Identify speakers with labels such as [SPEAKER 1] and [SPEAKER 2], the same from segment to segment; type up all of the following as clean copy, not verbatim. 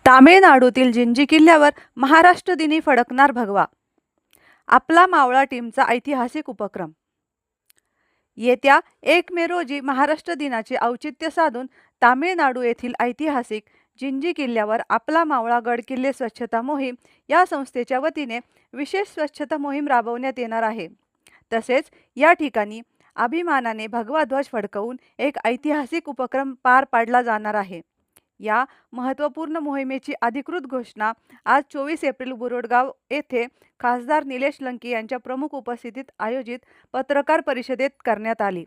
[SPEAKER 1] तामिळनाडूतील जिंजी किल्ल्यावर महाराष्ट्र दिनी फडकणार भगवा. आपला मावळा टीमचा ऐतिहासिक उपक्रम. येत्या 1 मे रोजी महाराष्ट्र दिनाचे औचित्य साधून तामिळनाडू येथील ऐतिहासिक जिंजी किल्ल्यावर आपला मावळा गड किल्ले स्वच्छता मोहीम या संस्थेच्या वतीने विशेष स्वच्छता मोहीम राबवण्यात येणार आहे. तसेच या ठिकाणी अभिमानाने भगवा ध्वज फडकवून एक ऐतिहासिक उपक्रम पार पाडला जाणार आहे. या महत्त्वपूर्ण मोहिमेची अधिकृत घोषणा आज 24 एप्रिल बुरोडगाव येथे खासदार निलेश लंके यांच्या प्रमुख उपस्थितीत आयोजित पत्रकार परिषदेत करण्यात आली.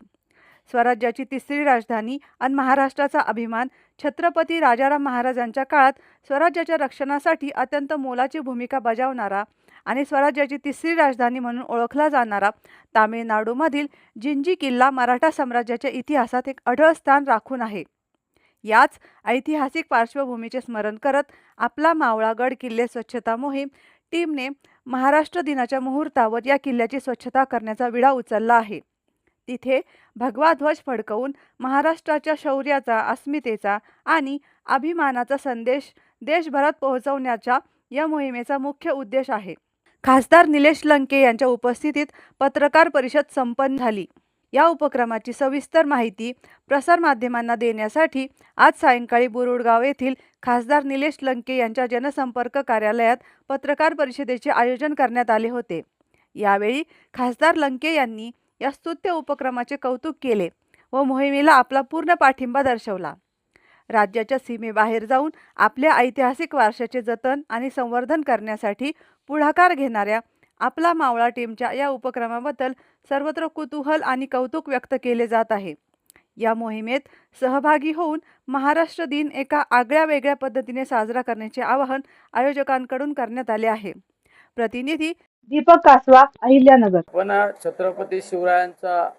[SPEAKER 1] स्वराज्याची तिसरी राजधानी आणि महाराष्ट्राचा अभिमान छत्रपती राजाराम महाराजांच्या काळात स्वराज्याच्या रक्षणासाठी अत्यंत मोलाची भूमिका बजावणारा आणि स्वराज्याची तिसरी राजधानी म्हणून ओळखला जाणारा तामिळनाडूमधील जिंजी किल्ला मराठा साम्राज्याच्या इतिहासात एक अढळ स्थान राखून आहे. याच ऐतिहासिक पार्श्वभूमीचे स्मरण करत आपला मावळा गड किल्ले स्वच्छता मोहीम टीमने महाराष्ट्र दिनाच्या मुहूर्तावर या किल्ल्याची स्वच्छता करण्याचा विडा उचलला आहे. तिथे भगवा ध्वज फडकवून महाराष्ट्राच्या शौर्याचा, अस्मितेचा आणि अभिमानाचा संदेश देशभरात पोहोचवण्याचा या मोहिमेचा मुख्य उद्देश आहे. खासदार निलेश लंके यांच्या उपस्थितीत पत्रकार परिषद संपन्न झाली. या उपक्रमाची सविस्तर माहिती प्रसारमाध्यमांना देण्यासाठी आज सायंकाळी बुरोडगाव येथील खासदार निलेश लंके यांच्या जनसंपर्क कार्यालयात पत्रकार परिषदेचे आयोजन करण्यात आले होते. यावेळी खासदार लंके यांनी या स्तुत्य उपक्रमाचे कौतुक केले व मोहिमेला आपला पूर्ण पाठिंबा दर्शवला. राज्याच्या सीमेबाहेर जाऊन आपल्या ऐतिहासिक वारशाचे जतन आणि संवर्धन करण्यासाठी पुढाकार घेणाऱ्या आपला मावळा टीमच्या या उपक्रमाबद्दल सर्वत्र कुतूहल आणि कौतुक व्यक्त केले जात आहे. या मोहिमेत सहभागी होऊन महाराष्ट्र दिन एका आगळ्या वेगळ्या पद्धतीने साजरा करण्याचे आवाहन आयोजकांकडून करण्यात आले आहे. प्रतिनिधी दीपक कासवा, अहिल्यानगर.
[SPEAKER 2] पण छत्रपती शिवरायांचा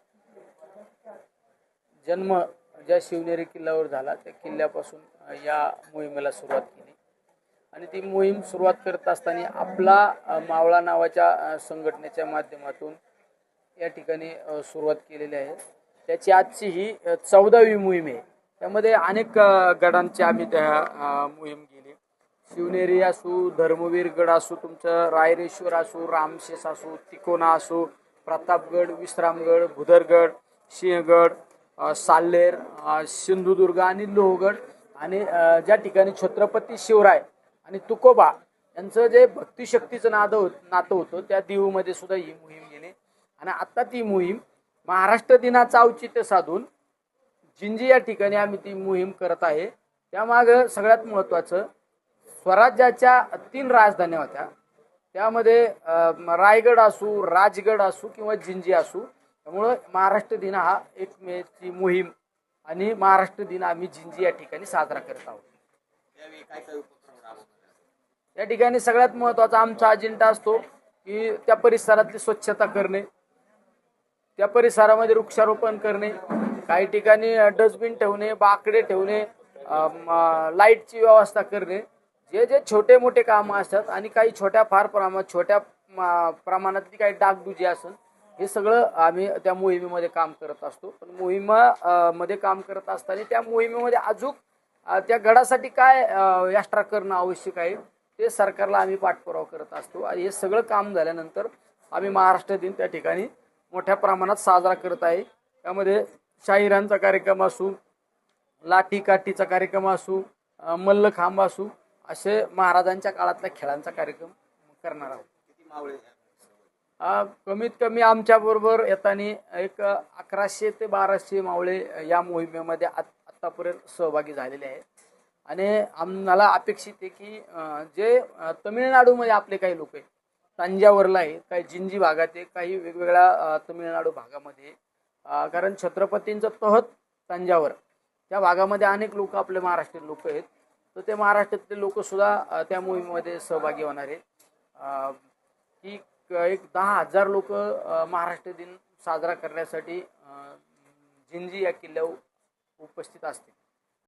[SPEAKER 2] जन्म ज्या शिवनेरी किल्ल्यावर झाला त्या किल्ल्यापासून या मोहिमेला सुरुवात केली आणि ती मोहीम सुरुवात करत असताना आपला मावळा नावाच्या संघटनेच्या माध्यमातून या ठिकाणी सुरुवात केलेली आहे. त्याची आजची ही 14वी मोहीम आहे. त्यामध्ये अनेक गडांची आम्ही त्या मोहीम केली. शिवनेरी असू, धर्मवीर गड असू, तुमचं रायरेश्वर असू, रामशेष असू, तिकोना असू, प्रतापगड, विश्रामगड, भुदरगड, सिंहगड, साल्हेर, सिंधुदुर्ग आणि लोहगड आणि ज्या ठिकाणी छत्रपती शिवराय आणि तुकोबा यांचं जे भक्तिशक्तीचं नातं होतं त्या देऊमध्ये सुद्धा ही मोहीम गेली. आणि आता ती मोहीम महाराष्ट्र दिनाचं औचित्य साधून जिंजी या ठिकाणी आम्ही ती मोहीम करत आहे. त्यामागं सगळ्यात महत्त्वाचं स्वराज्याच्या 3 राजधान्या होत्या. त्यामध्ये रायगड असू, राजगड असू किंवा जिंजी असू. त्यामुळं महाराष्ट्र दिन हा 1 मेची मोहीम आणि महाराष्ट्र दिन आम्ही जिंजी या ठिकाणी साजरा करत आहोत. या ठिकाणी सगळ्यात महत्त्वाचा आमचा अजेंडा असतो की त्या परिसरातली स्वच्छता करणे, त्या परिसरामध्ये वृक्षारोपण करणे, काही ठिकाणी डस्टबिन ठेवणे, बाकडे ठेवणे, लाईटची व्यवस्था करणे, जे जे छोटे मोठे कामं असतात आणि काही छोट्या प्रमाणातली काही डागडुजी असेल हे सगळं आम्ही त्या मोहिमेमध्ये काम करत असतो. पण मोहिमेमध्ये काम करत असताना त्या मोहिमेमध्ये अजून त्या गडासाठी काय एक्स्ट्रा करणं आवश्यक आहे ते सरकारला आम्ही पाठपुरावा करत असतो. आणि हे सगळं काम झाल्यानंतर आम्ही महाराष्ट्र दिन त्या ठिकाणी मोठ्या प्रमाणात साजरा करत आहे. त्यामध्ये शाहिरांचा कार्यक्रम असू, लाठी काठीचा कार्यक्रम असू, मल्लखांब असू, असे महाराजांच्या काळातल्या खेळांचा कार्यक्रम करणार आहोत. किती मावळे? कमीत कमी आमच्याबरोबर येताना एक 1100 ते 1200 मावळे या मोहिमेमध्ये आत्तापर्यंत सहभागी झालेले आहेत. आणि आम्हाला अपेक्षित आहे की जे तमिळनाडूमध्ये आपले काही लोक आहेत, तंजावरला आहे, काही जिंजी भागात आहे, काही वेगवेगळ्या तमिळनाडू भागामध्ये, कारण छत्रपतींचं तहत तंजावर त्या भागामध्ये अनेक लोक आपले महाराष्ट्रीयन लोक आहेत. तर ते महाराष्ट्रातले लोकसुद्धा त्या मोहिमेमध्ये सहभागी होणार आहेत. की एक 10,000 लोक महाराष्ट्र दिन साजरा करण्यासाठी जिंजी या किल्ल्यावर उपस्थित असतील.